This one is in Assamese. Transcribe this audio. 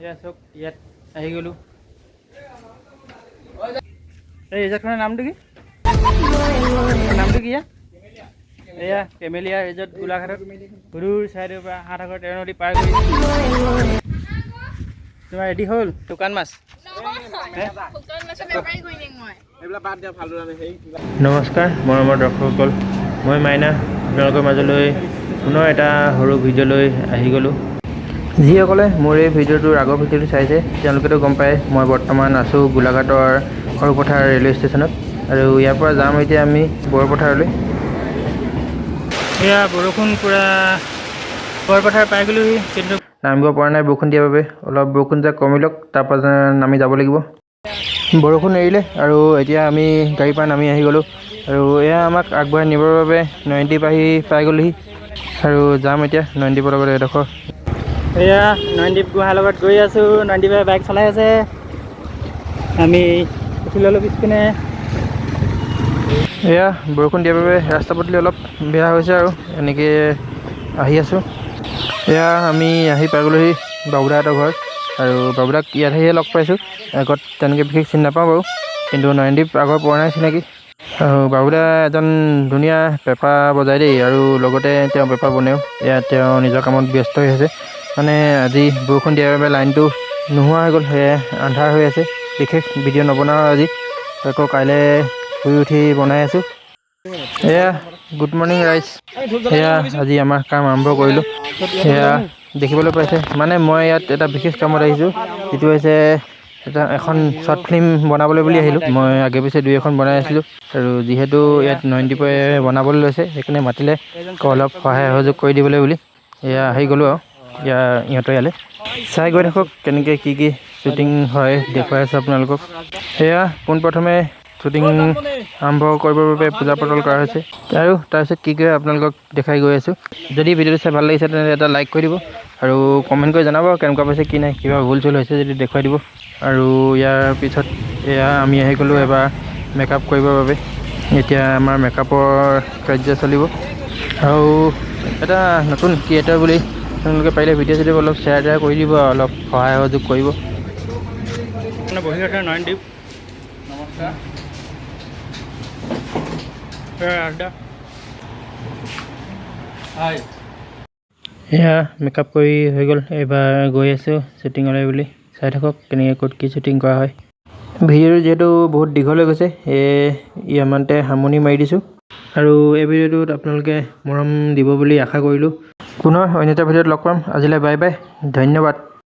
এয়া চাওক ইয়াত আহি গ'লোঁ। এই ৰিজৰ্টখনৰ নামটো কি? নামটো কি? এয়া কেমেলিয়া ৰিজৰ্ট গোলাঘাটত সুদূৰ চাইডৰ পৰা 7 সাগৰ 13 নদী পাৰ কৰি। তোমাৰ ৰেডি হ'ল শুকান মাছ? নমস্কাৰ মৰমৰ দৰ্শকসকল, মই মাইনা আপোনালোকৰ মাজলৈ পুনৰ এটা সৰু ভিডিঅ' লৈ আহি গ'লোঁ। যিসকলে মোৰ এই ভিডিঅ'টোৰ আগৰ ভিডিঅ'টো চাইছে তেওঁলোকেতো গম পায় মই বৰ্তমান আছোঁ গোলাঘাটৰ সৰুপথাৰ ৰেলৱে ষ্টেচনত, আৰু ইয়াৰ পৰা যাম এতিয়া আমি বৰপথাৰলৈ। এয়া বৰষুণ পূৰা বৰপথাৰ পাই গ'লোহি, কিন্তু নামিব পৰা নাই বৰষুণ দিয়াৰ বাবে। অলপ বৰষুণ যাক কমি লওক তাৰপৰা নামি যাব লাগিব। বৰষুণ এৰিলে আৰু এতিয়া আমি গাড়ীৰ পৰা নামি আহি গ'লোঁ, আৰু এয়া আমাক আগবঢ়াই নিবৰ বাবে নয়নদ্বীপ আহি পাই গ'লোহি, আৰু যাম এতিয়া নয়নদ্বীপৰ লগত এডোখৰ। এয়া নয়নদ্বীপ গুহাৰ লগত গৈ আছোঁ, নয়নদ্বীপে বাইক চলাই আছে, আমি উঠি ল'লোঁ পিছপিনে। এয়া বৰষুণ দিয়াৰ বাবে ৰাস্তা পদূলি অলপ বেয়া হৈছে আৰু এনেকৈ আহি আছোঁ। এয়া আমি আহি পাই গ'লোহি বাবুদাহঁতৰ ঘৰ, আৰু বাবুদাক ইয়াত আহিয়ে লগ পাইছোঁ। আগত তেনেকৈ বিশেষ চিনি নাপাওঁ বাৰু, কিন্তু নয়নদ্বীপ আগৰ পুৰণাই চিনাকি। আৰু বাবুদা এজন ধুনীয়া পেঁপা বজায় দেই, আৰু লগতে তেওঁ পেঁপা বনায়ো। এয়া তেওঁ নিজৰ কামত ব্যস্ত হৈ আছে, মানে আজি বৰষুণ দিয়াৰ বাবে লাইনটো নোহোৱা হৈ গ'ল, সেয়ে আন্ধাৰ হৈ আছে। বিশেষ ভিডিঅ' নবনাওঁ আজি, আকৌ কাইলৈ শুই উঠি বনাই আছোঁ। এয়া গুড মৰ্ণিং ৰাইজ। সেয়া আজি আমাৰ কাম আৰম্ভ কৰিলোঁ। সেয়া দেখিবলৈ পাইছে, মানে মই ইয়াত এটা বিশেষ কামত আহিছোঁ, যিটো হৈছে এখন শ্বৰ্ট ফিল্ম বনাবলৈ বুলি আহিলোঁ। মই আগে পিছে 2-এখন বনাই আছিলোঁ, আৰু যিহেতু ইয়াত নয়নদ্বীপে বনাবলৈ লৈছে সেইকাৰণে মাতিলে অলপ সহায় সহযোগ কৰি দিবলৈ বুলি এয়া আহি গ'লোঁ। আৰু ইহঁতৰ ইয়ালৈ চাই গৈ থাকক কেনেকৈ কি শ্বুটিং হয় দেখুৱাই আছোঁ আপোনালোকক। সেয়া পোনপ্ৰথমে শ্বুটিং আৰম্ভ কৰিবৰ বাবে পূজা পাতল কৰা হৈছে, আৰু তাৰপিছত কি কৰে আপোনালোকক দেখাই গৈ আছোঁ। যদি ভিডিঅ'টো চাই ভাল লাগিছে তেন্তে এটা লাইক কৰি দিব, আৰু কমেণ্ট কৰি জনাব কেনেকুৱা পাইছে কি নাই, কিবা ভুল চুল হৈছে যদি দেখুৱাই দিব। আৰু ইয়াৰ পিছত এয়া আমি আহি গ'লোঁ এবাৰ মেকআপ কৰিবৰ বাবে। এতিয়া আমাৰ মেকআপৰ কাৰ্য চলিব, আৰু এটা নতুন ক্ৰিয়েটাৰ বুলি আপোনালোকে পাৰিলে ভিডিঅ' চিডিঅ' অলপ শ্বেয়াৰ কৰি দিব, অলপ সহায় সহযোগ কৰিব। বহি আছে নয়নদ্বীপ, নমস্কাৰ। এয়া মেকআপ কৰি হৈ গ'ল, এইবাৰ গৈ আছোঁ শ্বুটিঙলৈ বুলি। চাই থাকক কেনেকৈ ক'ত কি শ্বুটিং কৰা হয়। ভিডিঅ'টো যিহেতু বহুত দীঘল হৈ গৈছে, ইয়ামানতে সামৰণি মাৰি দিছোঁ, আৰু এই ভিডিঅ'টোত আপোনালোকে মৰম দিব বুলি আশা কৰিলোঁ। পুনৰ অন্য এটা ভিডিঅ'ত লগ পাম। আজিলৈ বাই বাই, ধন্যবাদ।